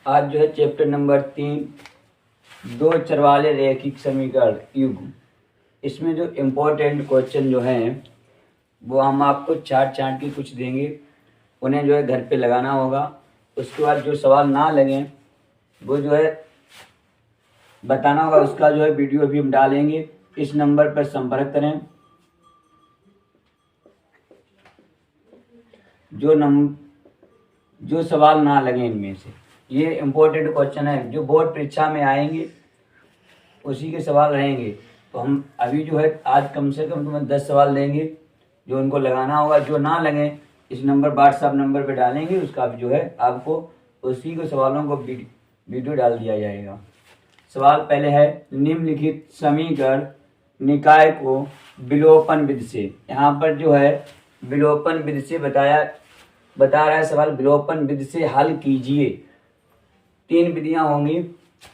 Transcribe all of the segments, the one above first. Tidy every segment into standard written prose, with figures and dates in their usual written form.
आज जो है चैप्टर नंबर 3 दो चरवाले रैखिक समीकरण युग। इसमें जो इम्पोर्टेंट क्वेश्चन जो हैं वो हम आपको चार्ट के कुछ देंगे, उन्हें जो है घर पे लगाना होगा। उसके बाद जो सवाल ना लगें वो जो है बताना होगा, उसका जो है वीडियो भी हम डालेंगे। इस नंबर पर संपर्क करें। जो सवाल ना लगे इनमें से, ये इम्पोर्टेंट क्वेश्चन है जो बोर्ड परीक्षा में आएंगे, उसी के सवाल रहेंगे। तो हम अभी जो है आज कम से कम तुम्हें 10 सवाल देंगे जो उनको लगाना होगा। जो ना लगे इस नंबर व्हाट्सएप नंबर पे डालेंगे, उसका भी जो है आपको उसी के सवालों को वीडियो डाल दिया जाएगा। सवाल पहले है, निम्नलिखित समीकरण निकाय को विलोपन विधि से, यहाँ पर जो है विलोपन विधि से बता रहा है सवाल, विलोपन विधि से हल कीजिए। 3 विधियां होंगी,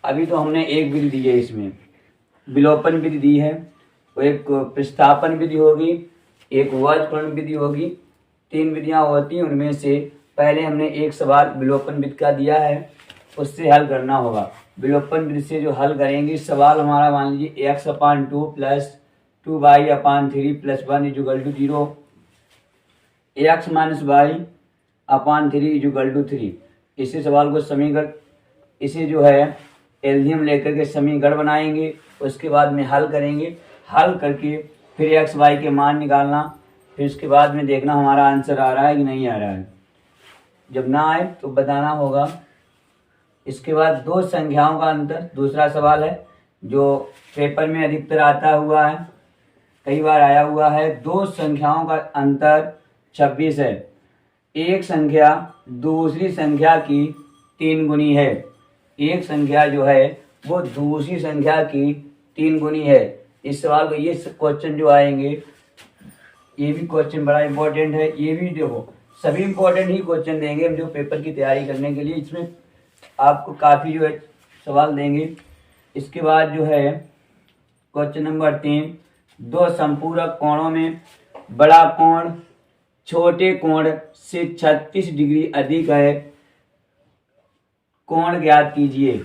अभी तो हमने एक विधि दी है, इसमें विलोपन विधि दी है। वो एक प्रतिस्थापन विधि होगी, एक वर्गफलन विधि होगी। 3 विधियां होती हैं, उनमें से पहले हमने एक सवाल विलोपन विधि का दिया है, उससे हल करना होगा। विलोपन विधि से जो हल करेंगे, सवाल हमारा मान लीजिए x/2 + 2y/3 + 1 = 0, x - y/3 = 3। इसी सवाल को समीकरण, इसे जो है एल्सियम लेकर के समीकरण बनाएंगे, उसके बाद में हल करेंगे। हल करके फिर x y के मान निकालना, फिर उसके बाद में देखना हमारा आंसर आ रहा है कि नहीं आ रहा है। जब ना आए तो बताना होगा। इसके बाद दो संख्याओं का अंतर, दूसरा सवाल है जो पेपर में अधिकतर आता हुआ है, कई बार आया हुआ है। दो संख्याओं का अंतर 26 है। एक संख्या दूसरी संख्या की 3 गुनी है। एक संख्या जो है वो दूसरी संख्या की 3 गुनी है। इस सवाल को, ये क्वेश्चन जो आएंगे, ये भी क्वेश्चन बड़ा इंपॉर्टेंट है। ये भी देखो, सभी इंपॉर्टेंट ही क्वेश्चन देंगे हम जो पेपर की तैयारी करने के लिए, इसमें आपको काफ़ी जो है सवाल देंगे। इसके बाद जो है क्वेश्चन नंबर 3, दो संपूरक कोणों में बड़ा कोण छोटे कोण से 36 डिग्री अधिक है, कोण ज्ञात कीजिए।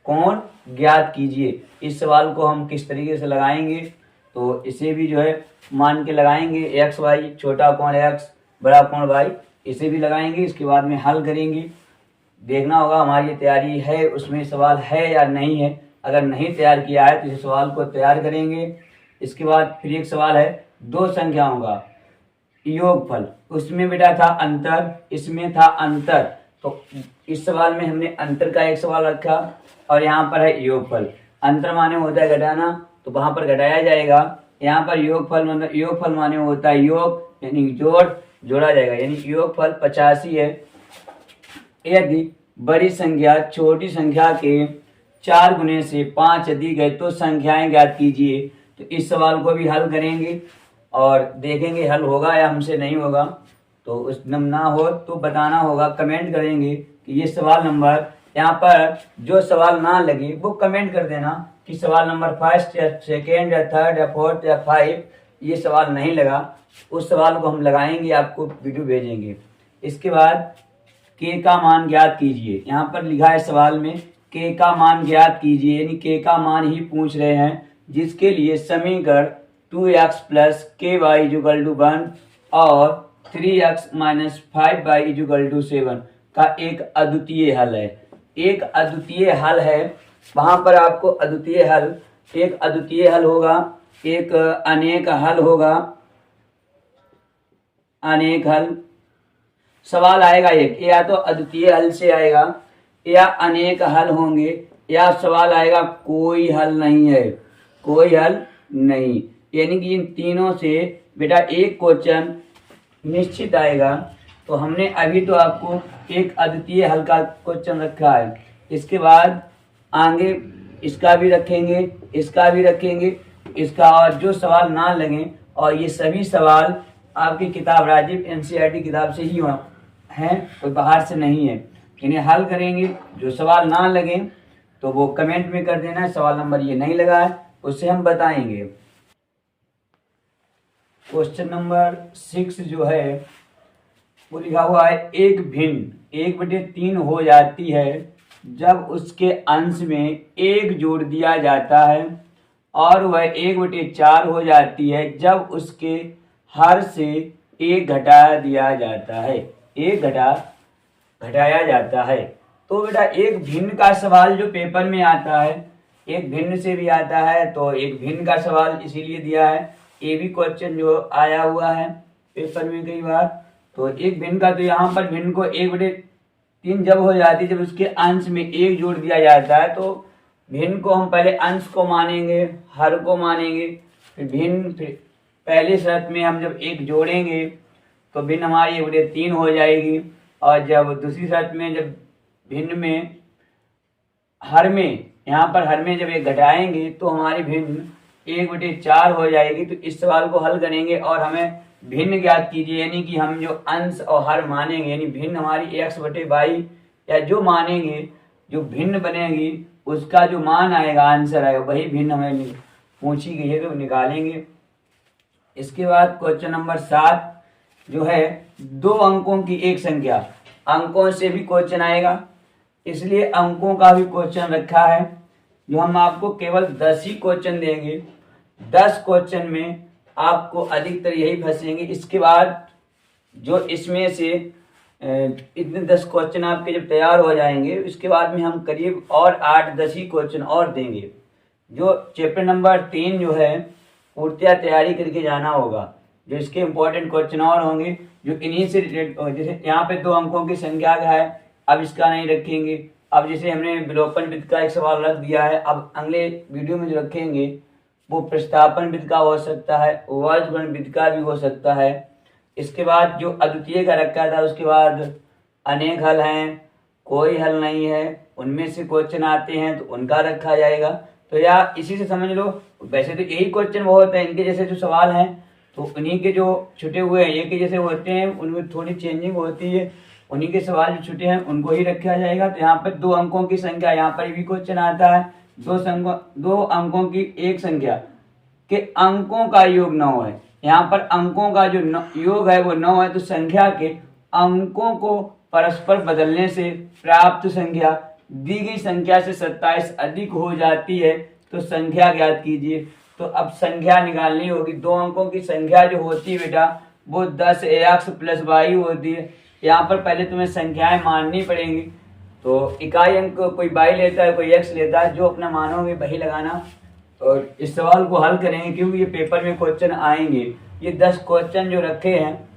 कोण ज्ञात कीजिए। इस सवाल को हम किस तरीके से लगाएंगे, तो इसे भी जो है मान के लगाएंगे। एक्स वाई, छोटा कोण एक्स, बड़ा कोण वाई, इसे भी लगाएंगे। इसके बाद में हल करेंगे। देखना होगा हमारी ये तैयारी है, उसमें सवाल है या नहीं है। अगर नहीं तैयार किया है तो इस सवाल को तैयार करेंगे। इसके बाद फिर एक सवाल है, दो संख्याओं का योगफल। उसमें बेटा था अंतर, इसमें था अंतर, तो इस सवाल में हमने अंतर का एक सवाल रखा और यहाँ पर है योगफल। अंतर माने होता है घटाना, तो वहां पर घटाया जाएगा। यहाँ पर योगफल माने होता है योग, यानी जोड़ा जाएगा, यानी योगफल 85 है। यदि बड़ी संख्या छोटी संख्या के 4 गुने से 5 अधिक है तो संख्याएं ज्ञात कीजिए। तो इस सवाल को भी हल करेंगे और देखेंगे हल होगा या हमसे नहीं होगा। तो उस ना हो तो बताना होगा, कमेंट करेंगे कि ये सवाल नंबर, यहाँ पर जो सवाल ना लगे वो कमेंट कर देना कि सवाल नंबर 1 या 2 या 3 या 4 या 5 ये सवाल नहीं लगा। उस सवाल को हम लगाएंगे, आपको वीडियो भेजेंगे। इसके बाद के का मान ज्ञात कीजिए। यहाँ पर लिखा है सवाल में के का मान ज्ञात कीजिए, यानी के का मान ही पूछ रहे हैं, जिसके लिए समीकरण 2x + ky = 1 और 3x - 5y = 7 का एक अद्वितीय हल है। एक अद्वितीय हल है, वहां पर आपको अद्वितीय हल, एक अद्वितीय हल होगा, एक अनेक हल होगा। अनेक हल सवाल आएगा एक, या तो अद्वितीय हल से आएगा या अनेक हल होंगे, या सवाल आएगा कोई हल नहीं है, कोई हल नहीं। यानी कि इन तीनों से बेटा एक क्वेश्चन निश्चित आएगा। तो हमने अभी तो आपको एक अद्वितीय हल का क्वेश्चन रखा है। इसके बाद आगे इसका भी रखेंगे, इसका भी रखेंगे, इसका, और जो सवाल ना लगे, और ये सभी सवाल आपकी किताब राजीव NCERT किताब से ही हैं, कोई बाहर से नहीं है। इन्हें हल करेंगे। जो सवाल ना लगे तो वो कमेंट में कर देना, सवाल नंबर ये नहीं लगा है, उससे हम बताएंगे। क्वेश्चन नंबर 6 जो है वो लिखा हुआ है, एक भिन्न 1/3 हो जाती है जब उसके अंश में 1 जोड़ दिया जाता है और वह 1/4 हो जाती है जब उसके हर से 1 घटा दिया जाता है, 1 घटाया जाता है। तो बेटा एक भिन्न का सवाल जो पेपर में आता है, एक भिन्न से भी आता है, तो एक भिन्न का सवाल इसीलिए दिया है। ये भी क्वेश्चन जो आया हुआ है पेपर में कई बार। तो एक भिन्न का, तो यहाँ पर भिन्न को 1/3 जब हो जाती है, जब उसके अंश में 1 जोड़ दिया जाता है, तो भिन्न को हम पहले अंश को मानेंगे, हर को मानेंगे, फिर भिन्न, फिर पहले शर्त में हम जब 1 जोड़ेंगे तो भिन्न हमारी 1/3 हो जाएगी। और जब दूसरी शर्त में जब भिन्न में हर में, यहाँ पर हर में जब 1 घटाएंगे तो हमारी भिन्न 1/4 हो जाएगी। तो इस सवाल को हल करेंगे और हमें भिन्न ज्ञात कीजिए, यानी कि हम जो अंश और हर मानेंगे, यानी भिन्न हमारी x/y या जो मानेंगे, जो भिन्न बनेगी उसका जो मान आएगा, आंसर आएगा, वही भिन्न हमें पूछी गई है, तो निकालेंगे। इसके बाद क्वेश्चन नंबर 7 जो है 2 अंकों की एक संख्या, अंकों से भी क्वेश्चन आएगा, इसलिए अंकों का भी क्वेश्चन रखा है, जो हम आपको केवल 10 ही क्वेश्चन देंगे। 10 क्वेश्चन में आपको अधिकतर यही फंसेंगे। इसके बाद जो इसमें से इतने 10 क्वेश्चन आपके जब तैयार हो जाएंगे, उसके बाद में हम करीब और 8-10 ही क्वेश्चन और देंगे। जो चैप्टर नंबर 3 जो है पूर्तिया तैयारी करके जाना होगा, जो इसके इम्पोर्टेंट क्वेश्चन और होंगे जो इन्हीं से रिलेटेड। जैसे यहाँ पे 2 अंकों की संख्या का है, अब इसका नहीं रखेंगे। अब जैसे हमने विलोपन विधि का एक सवाल रख दिया है, अब अगले वीडियो में जो रखेंगे वो प्रस्तापन विधि का हो सकता है, वर्गगुण विधि का भी हो सकता है। इसके बाद जो अद्वितीय का रखा था, उसके बाद अनेक हल हैं, कोई हल नहीं है, उनमें से क्वेश्चन आते हैं तो उनका रखा जाएगा। तो या इसी से समझ लो, वैसे तो यही क्वेश्चन बहुत है, इनके जैसे जो सवाल हैं तो उन्हीं के जो छुटे हुए हैं एक ही जैसे होते हैं, उनमें थोड़ी चेंजिंग होती है, उन्हीं के सवाल जो छुटे हैं उनको ही रखा जाएगा। तो यहाँ पर 2 अंकों की संख्या, यहाँ पर भी क्वेश्चन आता है, 2 अंकों की एक संख्या के अंकों का योग 9 है। यहाँ पर अंकों का जो योग है वो 9 है, तो संख्या के अंकों को परस्पर बदलने से प्राप्त संख्या दी गई संख्या से 27 अधिक हो जाती है, तो संख्या ज्ञात कीजिए। तो अब संख्या निकालनी होगी। 2 अंकों की संख्या जो होती है बेटा वो 10x + y होती है। यहाँ पर पहले तुम्हें संख्याएं माननी पड़ेंगी, तो इकाई अंक कोई y लेता है, कोई x लेता है, जो अपना मानोगे वही लगाना। और इस सवाल को हल करेंगे क्योंकि ये पेपर में क्वेश्चन आएंगे। ये 10 क्वेश्चन जो रखे हैं,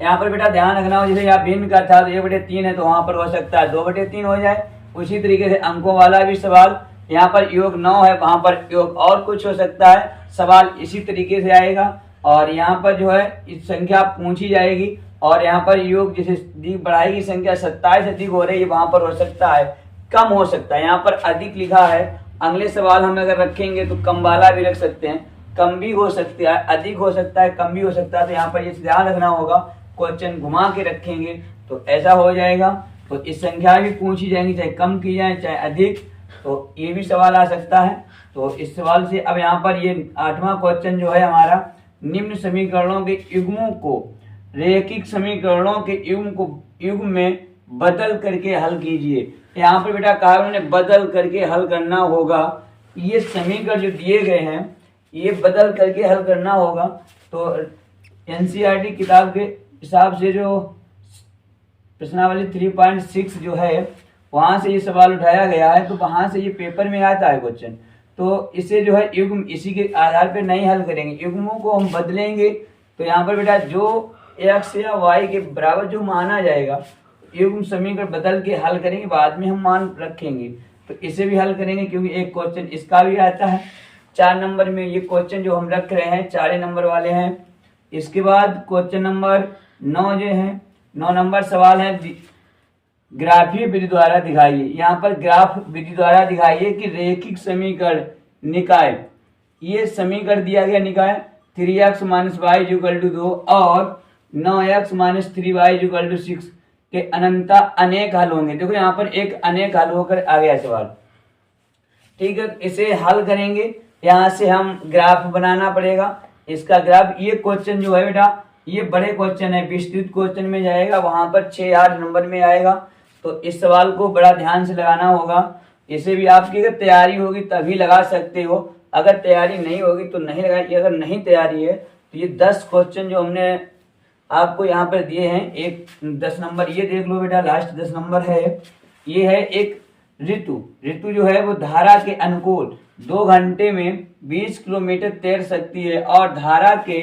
यहाँ पर बेटा ध्यान रखना हो, जैसे यहाँ भिन्न का था तो 1/3 है, तो वहां पर हो सकता है 2/3 हो जाए। उसी तरीके से अंकों वाला भी सवाल, यहाँ पर योग 9 है, वहां पर योग और कुछ हो सकता है, सवाल इसी तरीके से आएगा। और यहाँ पर जो है इस संख्या पूछी जाएगी और यहाँ पर योग जैसे बढ़ाई की संख्या 27 अधिक हो रही है, वहां पर हो सकता है कम हो सकता है। यहाँ पर अधिक लिखा है, अगले सवाल हम अगर रखेंगे तो कम वाला भी रख सकते हैं, कम भी हो सकता है, अधिक हो सकता है, कम भी हो सकता है। तो यहाँ पर ये ध्यान रखना होगा, क्वेश्चन घुमा के रखेंगे तो ऐसा हो जाएगा। तो इस संख्या भी पूछी जाएंगी, चाहे कम की जाए चाहे अधिक, तो ये भी सवाल आ सकता है। तो इस सवाल से अब यहाँ पर ये 8वां क्वेश्चन जो है हमारा, निम्न समीकरणों के युग्मों को रैखिक समीकरणों के युग्म में बदल करके हल कीजिए। यहाँ पर बेटा कहा उन्होंने बदल करके हल करना होगा। ये समीकरण जो दिए गए हैं ये बदल करके हल करना होगा। तो एनसीईआरटी किताब के हिसाब से जो प्रश्नावली 3.6 जो है वहां से ये सवाल उठाया गया है, तो वहां से ये पेपर में आता है क्वेश्चन। तो इसे जो है युग्म इसी के आधार पर नहीं हल करेंगे, युग्मों को हम बदलेंगे। तो यहाँ पर बेटा जो x या y के बराबर जो माना जाएगा, युग्म समीकरण बदल के हल करेंगे, बाद में हम मान रखेंगे। तो इसे भी हल करेंगे क्योंकि एक क्वेश्चन इसका भी आता है 4 नंबर में। ये क्वेश्चन जो हम रख रहे हैं 4 नंबर वाले हैं। इसके बाद क्वेश्चन नंबर 9 जो है 9 नंबर सवाल है, ग्राफीय विधि द्वारा दिखाइए। यहाँ पर ग्राफ विधि द्वारा दिखाइए कि रैखिक समीकरण निकाय, ये समीकरण दिया गया निकाय 3x - y = 2 और 9x - 3y = 6 के अनंता अनेक हल होंगे। देखो यहाँ पर एक अनेक हल होकर आ गया सवाल, ठीक है। इसे हल करेंगे, यहाँ से हम ग्राफ बनाना पड़ेगा। इसका ग्राफ, ये क्वेश्चन जो है बेटा ये बड़े क्वेश्चन है, विस्तृत क्वेश्चन में जाएगा, वहां पर 6-8 नंबर में आएगा। तो इस सवाल को बड़ा ध्यान से लगाना होगा। इसे भी आपकी अगर तैयारी होगी तभी लगा सकते हो, अगर तैयारी नहीं होगी तो नहीं लगाइए। अगर नहीं तैयारी है तो ये 10 क्वेश्चन जो हमने आपको यहाँ पर दिए हैं, एक 10 नंबर ये देख लो बेटा, लास्ट 10 नंबर है। ये है एक ऋतु जो है वो धारा के अनुकूल 2 घंटे में 20 किलोमीटर तैर सकती है और धारा के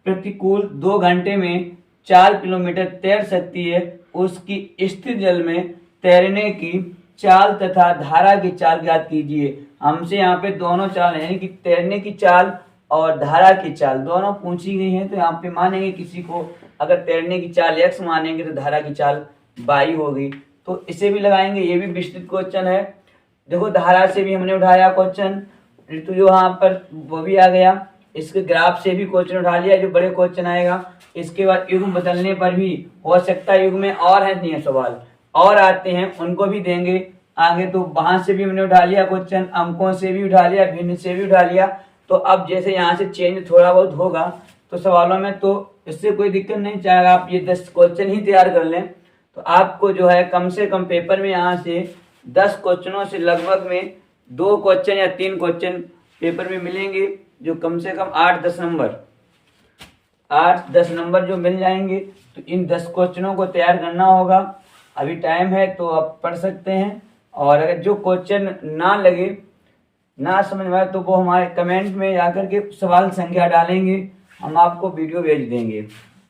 प्रतिकूल 2 घंटे में 4 किलोमीटर तैर सकती है। उसकी स्थिर जल में तैरने की चाल तथा धारा की चाल ज्ञात कीजिए। हमसे यहाँ पे दोनों चाल है, यानी कि तैरने की चाल और धारा की चाल दोनों पूछी गई है। तो यहाँ पे मानेंगे किसी को, अगर तैरने की चाल x मानेंगे तो धारा की चाल y होगी, तो इसे भी लगाएंगे। ये भी विस्तृत क्वेश्चन है। देखो धारा से भी हमने उठाया क्वेश्चन, ऋतु जो यहाँ पर वो भी आ गया, इसके ग्राफ से भी क्वेश्चन उठा लिया जो बड़े क्वेश्चन आएगा। इसके बाद युग्म बदलने पर भी हो सकता है, युग्म में और है नहीं सवाल और आते हैं उनको भी देंगे आगे। तो वहां से भी हमने उठा लिया क्वेश्चन, अंकों से भी उठा लिया, भिन्न से भी उठा लिया। तो अब जैसे यहाँ से चेंज थोड़ा बहुत होगा तो सवालों में, तो इससे कोई दिक्कत नहीं, चाहे आप ये 10 क्वेश्चन ही तैयार कर लें तो आपको जो है कम से कम पेपर में यहाँ से 10 क्वेश्चनों से लगभग में 2 क्वेश्चन या 3 क्वेश्चन पेपर में मिलेंगे, जो कम से कम 8-10 नंबर जो मिल जाएंगे। तो इन 10 क्वेश्चनों को तैयार करना होगा। अभी टाइम है तो आप पढ़ सकते हैं, और अगर जो क्वेश्चन ना लगे, ना समझ में आए तो वो हमारे कमेंट में आकर के सवाल संख्या डालेंगे, हम आपको वीडियो भेज देंगे।